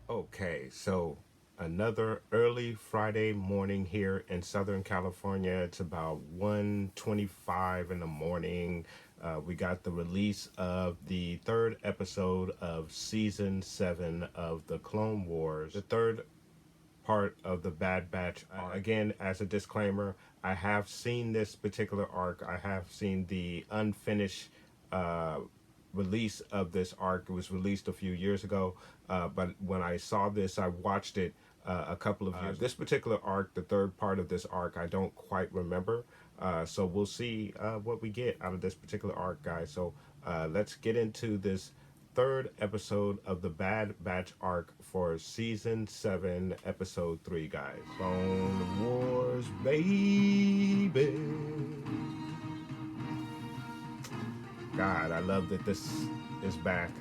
Okay, so another early Friday morning here in Southern California. It's about 1:25 in the morning. We got the release of the third episode of season 7 of the Clone Wars, the third part of the Bad Batch. Again, as a disclaimer, I have seen this particular arc. I have seen the unfinished uh, release of this arc. It was released a few years ago, but when I saw this, I watched it a couple of years. This particular arc, the third part of this arc, I don't quite remember. So we'll see what we get out of this particular arc, guys. So let's get into this third episode of the Bad Batch arc for season 7, episode 3, guys. Clone Wars, baby. God, I love that this is back.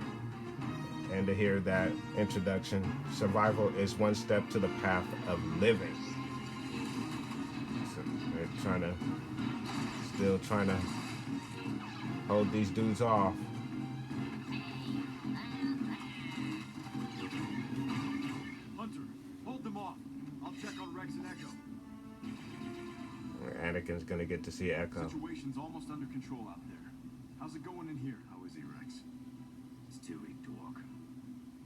And to hear that introduction, survival is one step to the path of living. So they're still trying to hold these dudes off. Anakin's gonna get to see Echo. Situation's almost under control out there. How's it going in here? How is he, Rex? He's too weak to walk.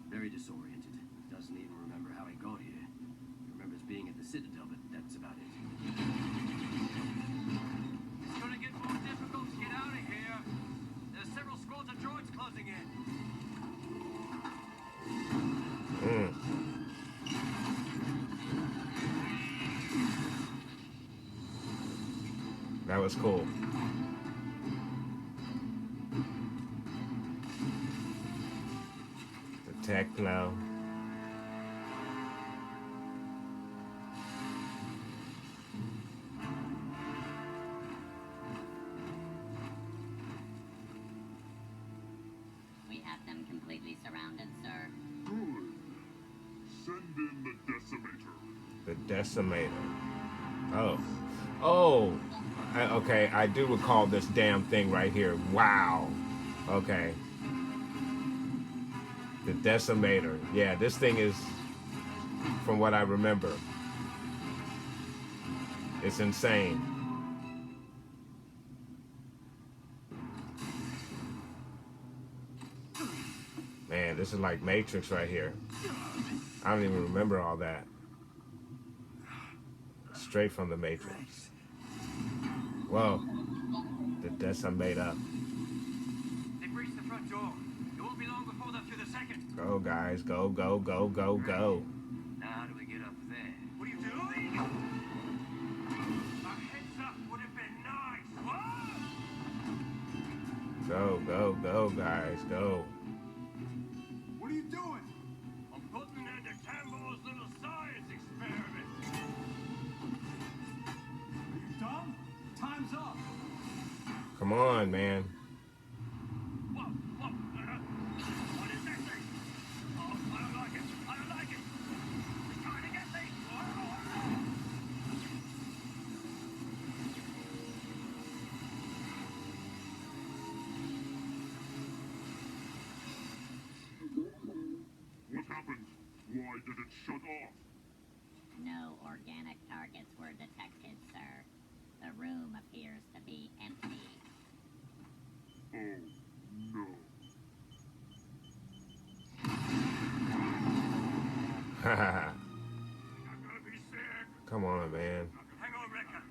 Very disoriented. Doesn't even remember how he got here. He remembers being at the Citadel, but that's about it. It's gonna get more difficult to get out of here. There's several squads of droids closing in. That was cool. The techno. We have them completely surrounded, sir. Good. Send in the Decimator. The Decimator. Oh. Oh. Okay, I do recall this damn thing right here. Wow. Okay. The Decimator. Yeah, this thing is, from what I remember, it's insane. Man, this is like Matrix right here. I don't even remember all that. Straight from the Matrix. Whoa. The Decimator. They breached the front door. It won't be long before they're through the second. Go, guys. Go, go, go, go, go. Now how do we get up there? What are you doing? A heads up would have been nice. What? Go, go, go, guys. Go. What are you doing? I'm putting an end to Campbell's little science experiment. Are you done? Time's up. Come on, man. Whoa, whoa. What is that thing? Oh, I don't like it. I don't like it. It's trying to get me. What happened? Why did it shut off? No organic targets were detected, sir. The room appears to be empty. Oh, no. Haha. I'm gonna be sick. Come on, man. Hang on, Wrecker.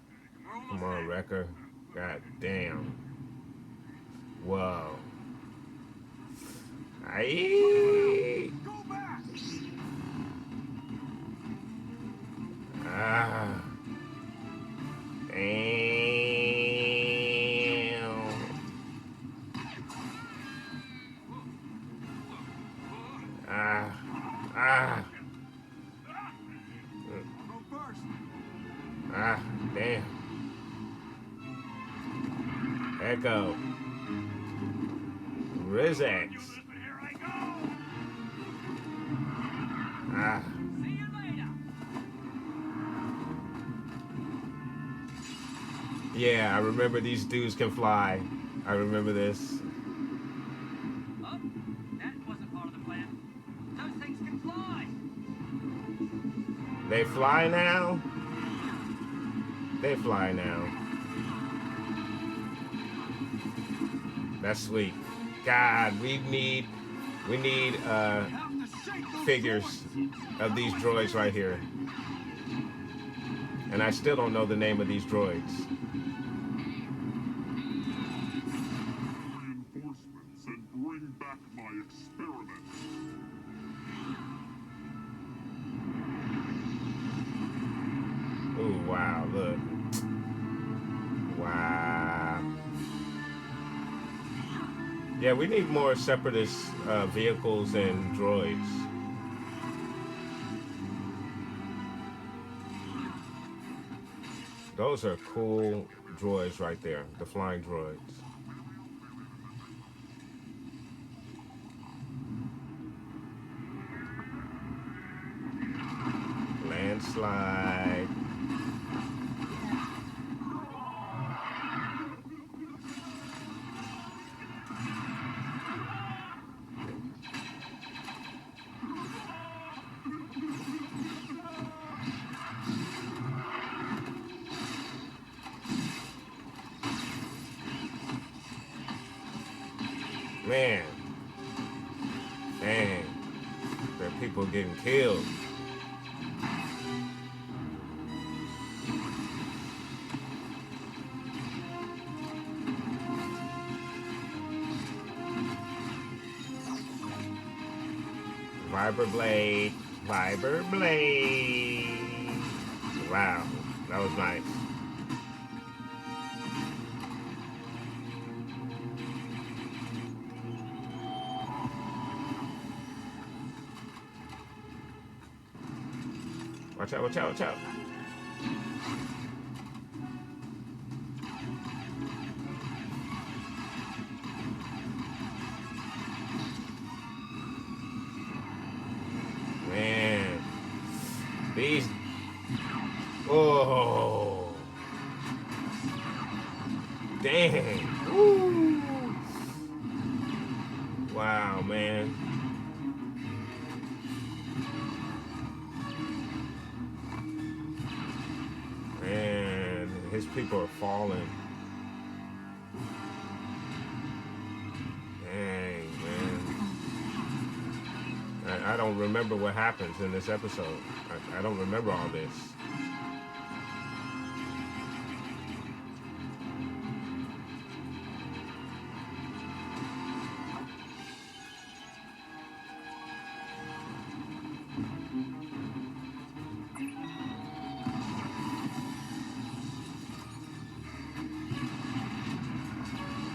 We're almost Come on, there. Wrecker. God damn. Whoa. Aye. Go back! Ah. Damn. Ah. Ah. I'll go first. Ah. Damn. Echo. You Rizax. this, but here I go. Ah. See you later. Yeah, I remember these dudes can fly. I remember this. Oh, that wasn't part of the plan. Those things can fly. They fly now? They fly now. That's sweet. God, we need figures of these droids right here. And I still don't know the name of these droids. Reinforcements and bring back my experiment. Ooh, wow, look. Wow. Yeah, we need more separatist vehicles and droids. Those are cool droids right there, the flying droids. Landslide. Man. Dang. There are people getting killed. Viberblade. Viberblade. Wow. That was nice. Watch out, watch out, watch out. Man. These. Oh. Dang. Woo. Wow, man. Man, his people are falling. Dang, man. I don't remember what happens in this episode. I don't remember all this.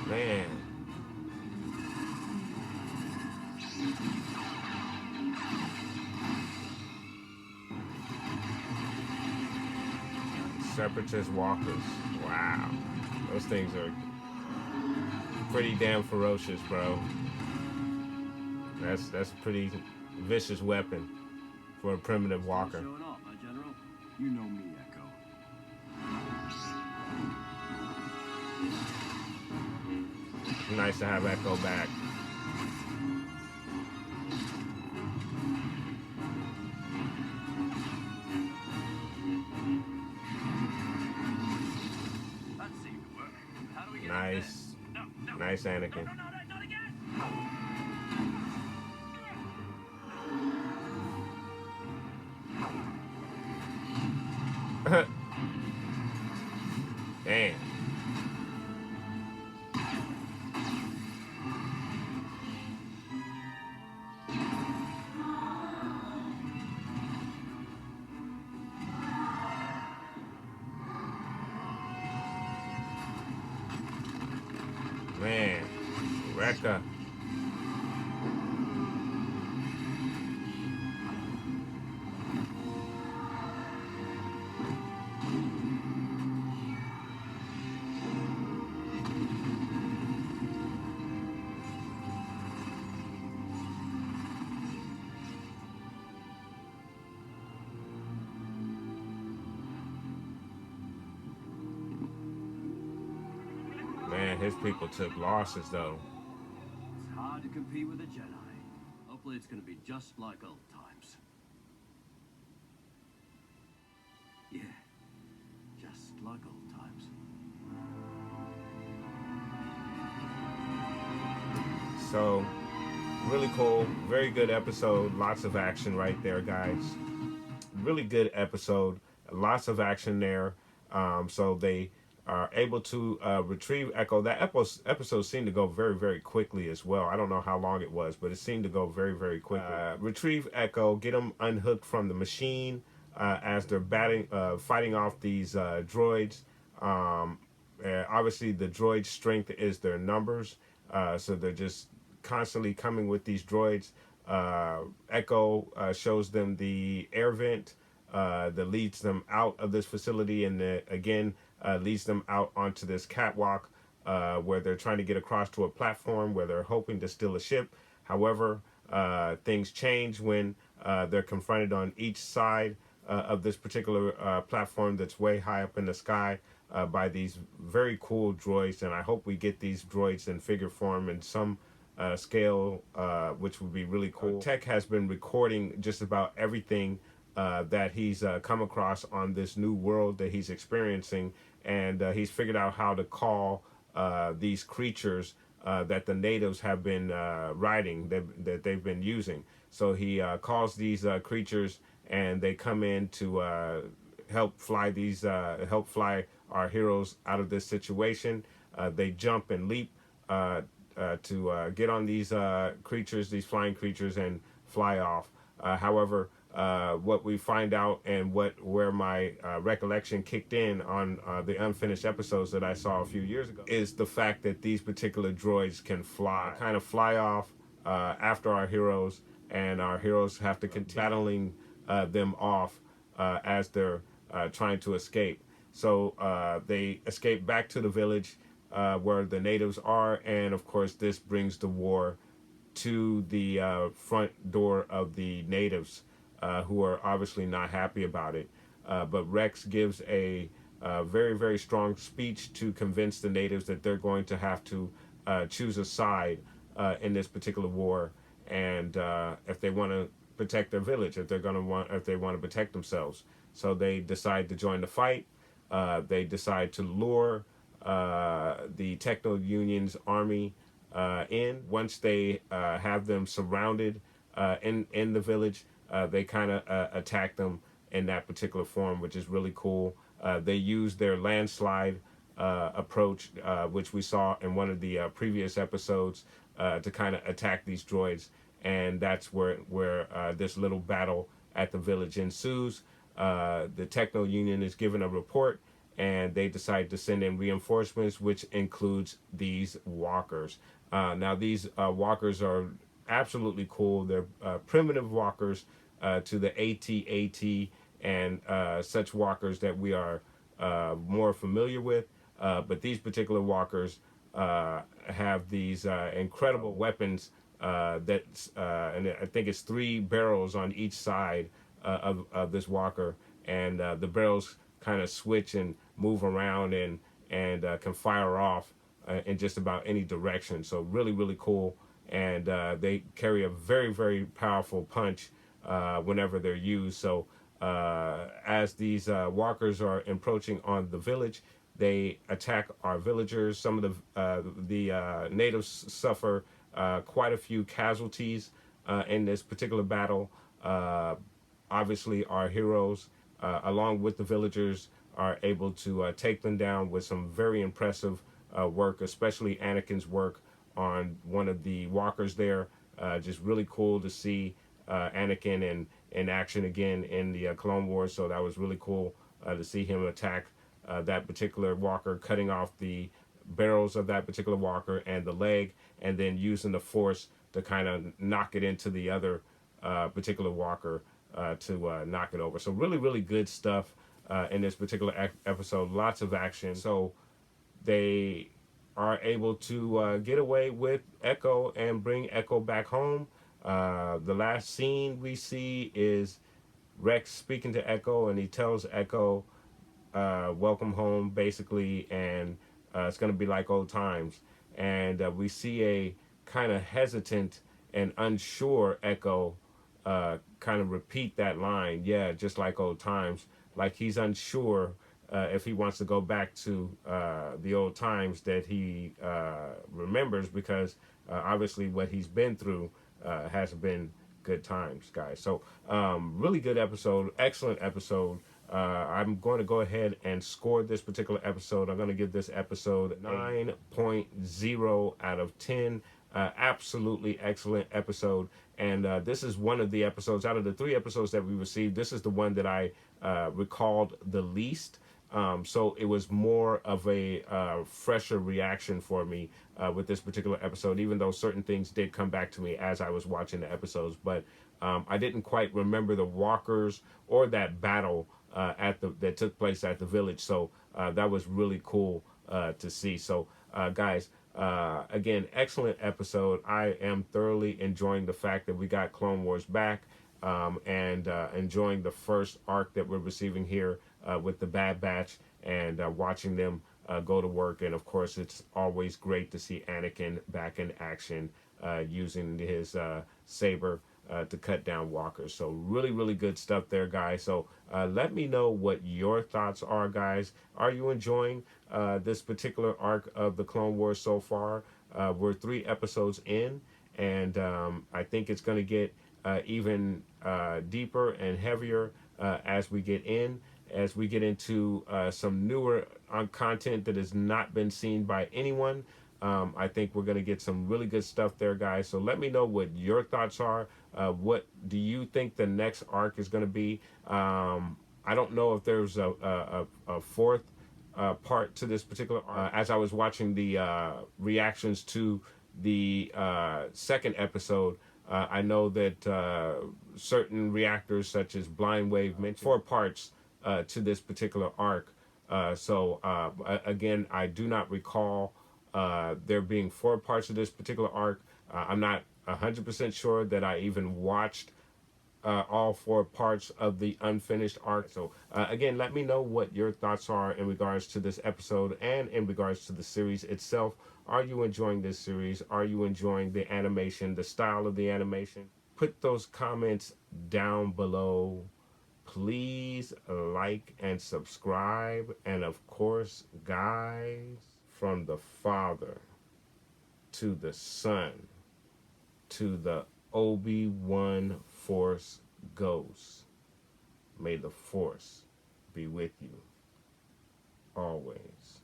Man. Separatist walkers. Wow. Those things are pretty damn ferocious, bro. That's a pretty vicious weapon for a primitive walker. Showing off, huh, General? You know me, Echo. Nice to have Echo back. That seemed to work. How do we get up Nice. there? No, no. Nice, No, Anakin. no, no, not again. Damn. Man. Rekka. Man, his people took losses though. It's hard to compete with a Jedi. Hopefully it's gonna be just like old times. Yeah, just like old times. So, really cool, very good episode. Lots of action right there, guys. Really good episode. Lots of action there. So they are able to retrieve Echo. That episode seemed to go very, very quickly as well. I don't know how long it was, but it seemed to go very, very quickly. Retrieve Echo, get him unhooked from the machine as they're fighting off these droids. Obviously, the droids' strength is their numbers, so they're just constantly coming with these droids. Echo shows them the air vent that leads them out of this facility, and again leads them out onto this catwalk where they're trying to get across to a platform where they're hoping to steal a ship. However, things change when they're confronted on each side of this particular platform that's way high up in the sky by these very cool droids, and I hope we get these droids in figure form in some scale, which would be really cool. Tech has been recording just about everything that he's come across on this new world that he's experiencing, and he's figured out how to call these creatures that the natives have been riding, that they've been using. So he calls these creatures, and they come in to help fly our heroes out of this situation. They jump and leap to get on these creatures, these flying creatures, and fly off. However, what we find out, and where my recollection kicked in on the unfinished episodes that I saw a few years ago, is the fact that these particular droids can fly, kind of fly off after our heroes, and our heroes have to continue battling them off as they're trying to escape. So they escape back to the village where the natives are, and of course this brings the war to the front door of the natives, who are obviously not happy about it. But Rex gives a very, very strong speech to convince the natives that they're going to have to choose a side in this particular war, and if they want to protect their village, if they want to protect themselves. So they decide to join the fight. They decide to lure the Techno Union's army in. Once they have them surrounded in the village, they kind of attack them in that particular form, which is really cool. They use their landslide approach, which we saw in one of the previous episodes, to kind of attack these droids, and that's where this little battle at the village ensues. The Techno Union is given a report, and they decide to send in reinforcements, which includes these walkers. Now, these walkers are absolutely cool. They're primitive walkers to the AT-AT and such walkers that we are more familiar with. But these particular walkers have these incredible weapons and I think it's 3 barrels on each side of this walker, and the barrels kind of switch and move around and can fire off in just about any direction. So really, really cool. And they carry a very, very powerful punch whenever they're used. So as these walkers are encroaching on the village, they attack our villagers. Some of the natives suffer quite a few casualties in this particular battle. Obviously, our heroes, along with the villagers, are able to take them down with some very impressive work, especially Anakin's work on one of the walkers there. Just really cool to see Anakin in action again in the Clone Wars. So that was really cool to see him attack that particular walker, cutting off the barrels of that particular walker and the leg, and then using the force to kind of knock it into the other particular walker to knock it over. So really, really good stuff in this particular episode. Lots of action. So they are able to get away with Echo and bring Echo back home. The last scene we see is Rex speaking to Echo, and he tells Echo, welcome home, basically, and It's going to be like old times. And we see a kind of hesitant and unsure Echo kind of repeat that line. Yeah, just like old times. Like he's unsure if he wants to go back to the old times that he remembers, because obviously what he's been through has been good times, guys. So really good episode, excellent episode. I'm going to go ahead and score this particular episode. I'm going to give this episode 9.0 out of 10. Absolutely excellent episode. And this is one of the episodes out of the 3 episodes that we received. This is the one that I recalled the least. So it was more of a fresher reaction for me with this particular episode, even though certain things did come back to me as I was watching the episodes. But I didn't quite remember the walkers or that battle that took place at the village. So that was really cool to see. So guys, again, excellent episode. I am thoroughly enjoying the fact that we got Clone Wars back, and enjoying the first arc that we're receiving here with the Bad Batch, and watching them go to work. And of course, it's always great to see Anakin back in action using his saber to cut down walkers. So really, really good stuff there, guys. So let me know what your thoughts are, guys. Are you enjoying this particular arc of the Clone Wars so far? We're 3 episodes in, and I think it's going to get even deeper and heavier as we get into some newer content that has not been seen by anyone. I think we're going to get some really good stuff there, guys. So let me know what your thoughts are. What do you think the next arc is going to be? I don't know if there's a 4th part to this particular arc. As I was watching the reactions to the 2nd episode, I know that certain reactors, such as Blind Wave, mentioned 4 parts to this particular arc. So again, I do not recall there being 4 parts of this particular arc. I'm not 100% sure that I even watched all 4 parts of the unfinished arc. So again, let me know what your thoughts are in regards to this episode and in regards to the series itself. Are you enjoying this series? Are you enjoying the animation, the style of the animation? Put those comments down below. Please like and subscribe. And of course, guys, from the Father to the Son to the Obi-Wan Force Ghost, may the Force be with you always.